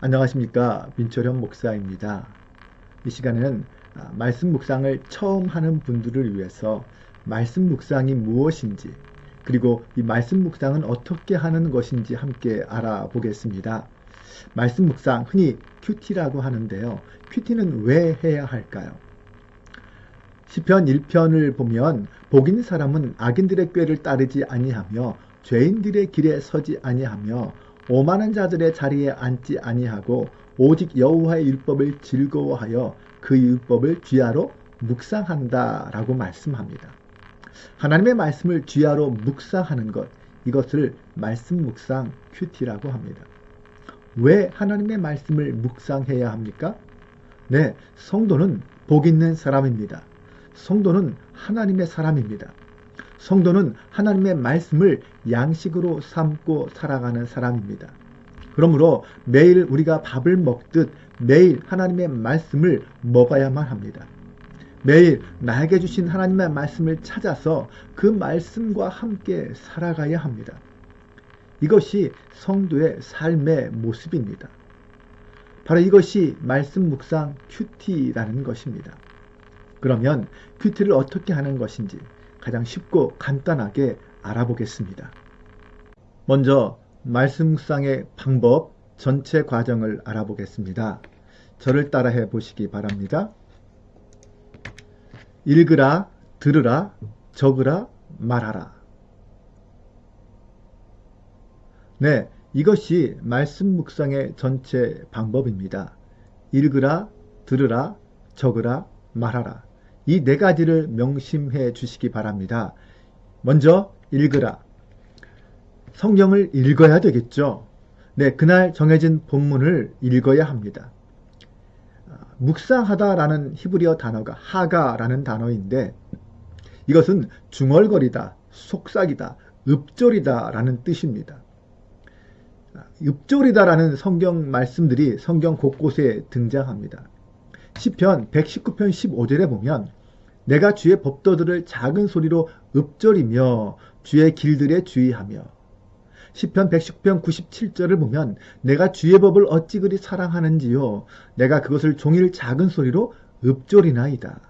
안녕하십니까, 민철현 목사입니다. 이 시간에는 말씀 묵상을 처음 하는 분들을 위해서 말씀 묵상이 무엇인지, 그리고 이 말씀 묵상은 어떻게 하는 것인지 함께 알아보겠습니다. 말씀 묵상, 흔히 큐티라고 하는데요. 큐티는 왜 해야 할까요? 시편 1편을 보면 복 있는 사람은 악인들의 꾀를 따르지 아니하며 죄인들의 길에 서지 아니하며 오만한 자들의 자리에 앉지 아니하고 오직 여호와의 율법을 즐거워하여 그 율법을 주야로 묵상한다 라고 말씀합니다. 하나님의 말씀을 주야로 묵상하는 것, 이것을 말씀 묵상 큐티라고 합니다. 왜 하나님의 말씀을 묵상해야 합니까? 네, 성도는 복 있는 사람입니다. 성도는 하나님의 사람입니다. 성도는 하나님의 말씀을 양식으로 삼고 살아가는 사람입니다. 그러므로 매일 우리가 밥을 먹듯 매일 하나님의 말씀을 먹어야만 합니다. 매일 나에게 주신 하나님의 말씀을 찾아서 그 말씀과 함께 살아가야 합니다. 이것이 성도의 삶의 모습입니다. 바로 이것이 말씀 묵상 큐티라는 것입니다. 그러면 큐티를 어떻게 하는 것인지 가장 쉽고 간단하게 알아보겠습니다. 먼저 말씀 묵상의 방법 전체 과정을 알아보겠습니다. 저를 따라해 보시기 바랍니다. 읽으라, 들으라, 적으라, 말하라. 네, 이것이 말씀 묵상의 전체 방법입니다. 읽으라, 들으라, 적으라, 말하라. 이 네 가지를 명심해 주시기 바랍니다. 먼저 읽으라. 성경을 읽어야 되겠죠. 네, 그날 정해진 본문을 읽어야 합니다. 묵상하다라는 히브리어 단어가 하가라는 단어인데 이것은 중얼거리다, 속삭이다, 읊조리다라는 뜻입니다. 읊조리다라는 성경 말씀들이 성경 곳곳에 등장합니다. 시편 119편 15절에 보면 내가 주의 법도들을 작은 소리로 읊조리며 주의 길들에 주의하며 시편 119편 97절을 보면 내가 주의 법을 어찌 그리 사랑하는지요 내가 그것을 종일 작은 소리로 읊조리나이다.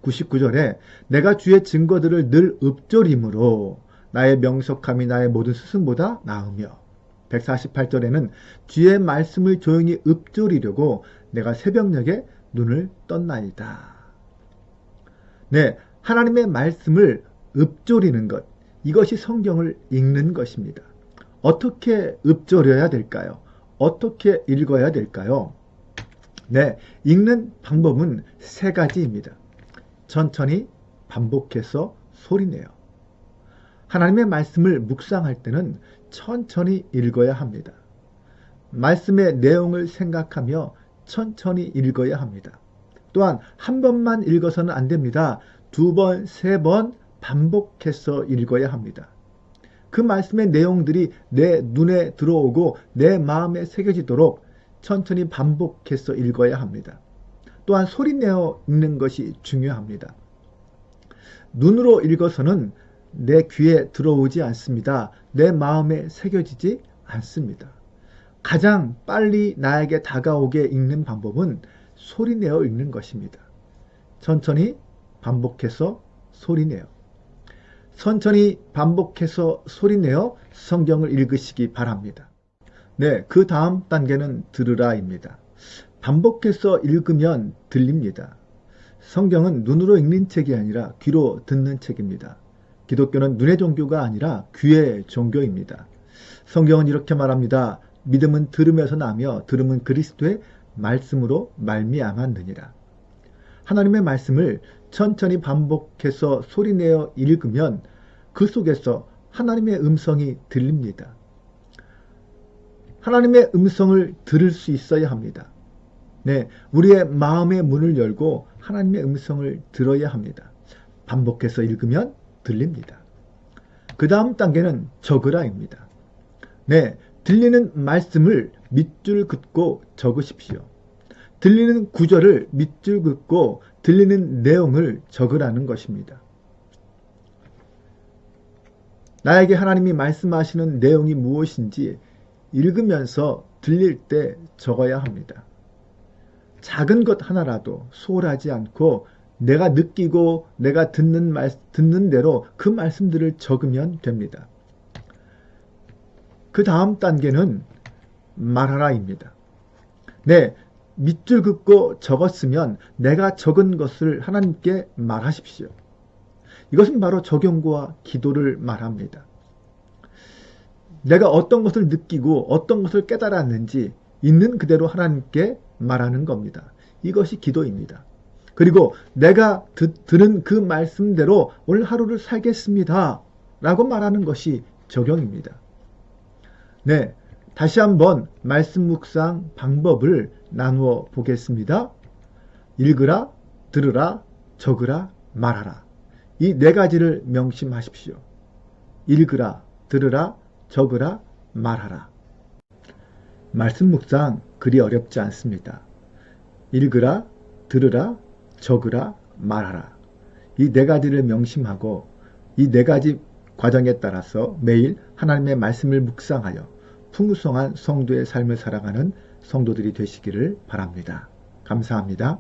99절에 내가 주의 증거들을 늘 읊조림으로 나의 명석함이 나의 모든 스승보다 나으며 148절에는 주의 말씀을 조용히 읊조리려고 내가 새벽녘에 눈을 떴나이다. 네, 하나님의 말씀을 읊조리는 것, 이것이 성경을 읽는 것입니다. 어떻게 읊조려야 될까요? 어떻게 읽어야 될까요? 네, 읽는 방법은 세 가지입니다. 천천히 반복해서 소리내요. 하나님의 말씀을 묵상할 때는 천천히 읽어야 합니다. 말씀의 내용을 생각하며 천천히 읽어야 합니다. 또한 한 번만 읽어서는 안 됩니다. 두 번, 세 번 반복해서 읽어야 합니다. 그 말씀의 내용들이 내 눈에 들어오고 내 마음에 새겨지도록 천천히 반복해서 읽어야 합니다. 또한 소리내어 읽는 것이 중요합니다. 눈으로 읽어서는 내 귀에 들어오지 않습니다. 내 마음에 새겨지지 않습니다. 가장 빨리 나에게 다가오게 읽는 방법은 소리내어 읽는 것입니다. 천천히 반복해서 소리내어. 천천히 반복해서 소리내어 성경을 읽으시기 바랍니다. 네, 그 다음 단계는 들으라입니다. 반복해서 읽으면 들립니다. 성경은 눈으로 읽는 책이 아니라 귀로 듣는 책입니다. 기독교는 눈의 종교가 아니라 귀의 종교입니다. 성경은 이렇게 말합니다. 믿음은 들음에서 나며 들음은 그리스도의 말씀으로 말미암았느니라. 하나님의 말씀을 천천히 반복해서 소리내어 읽으면 그 속에서 하나님의 음성이 들립니다. 하나님의 음성을 들을 수 있어야 합니다. 네, 우리의 마음의 문을 열고 하나님의 음성을 들어야 합니다. 반복해서 읽으면 들립니다. 그 다음 단계는 적으라입니다. 네, 들리는 말씀을 밑줄 긋고 적으십시오. 들리는 구절을 밑줄 긋고 들리는 내용을 적으라는 것입니다. 나에게 하나님이 말씀하시는 내용이 무엇인지 읽으면서 들릴 때 적어야 합니다. 작은 것 하나라도 소홀하지 않고 내가 느끼고 내가 듣는 대로 그 말씀들을 적으면 됩니다. 그 다음 단계는 말하라입니다. 네, 밑줄 긋고 적었으면 내가 적은 것을 하나님께 말하십시오. 이것은 바로 적용과 기도를 말합니다. 내가 어떤 것을 느끼고 어떤 것을 깨달았는지 있는 그대로 하나님께 말하는 겁니다. 이것이 기도입니다. 그리고 내가 들은 그 말씀대로 오늘 하루를 살겠습니다. 라고 말하는 것이 적용입니다. 네, 다시 한번 말씀 묵상 방법을 나누어 보겠습니다. 읽으라, 들으라, 적으라, 말하라. 이 네 가지를 명심하십시오. 읽으라, 들으라, 적으라, 말하라. 말씀 묵상 그리 어렵지 않습니다. 읽으라, 들으라, 적으라, 말하라. 이 네 가지를 명심하고 이 네 가지 과정에 따라서 매일 하나님의 말씀을 묵상하여 풍성한 성도의 삶을 살아가는 성도들이 되시기를 바랍니다. 감사합니다.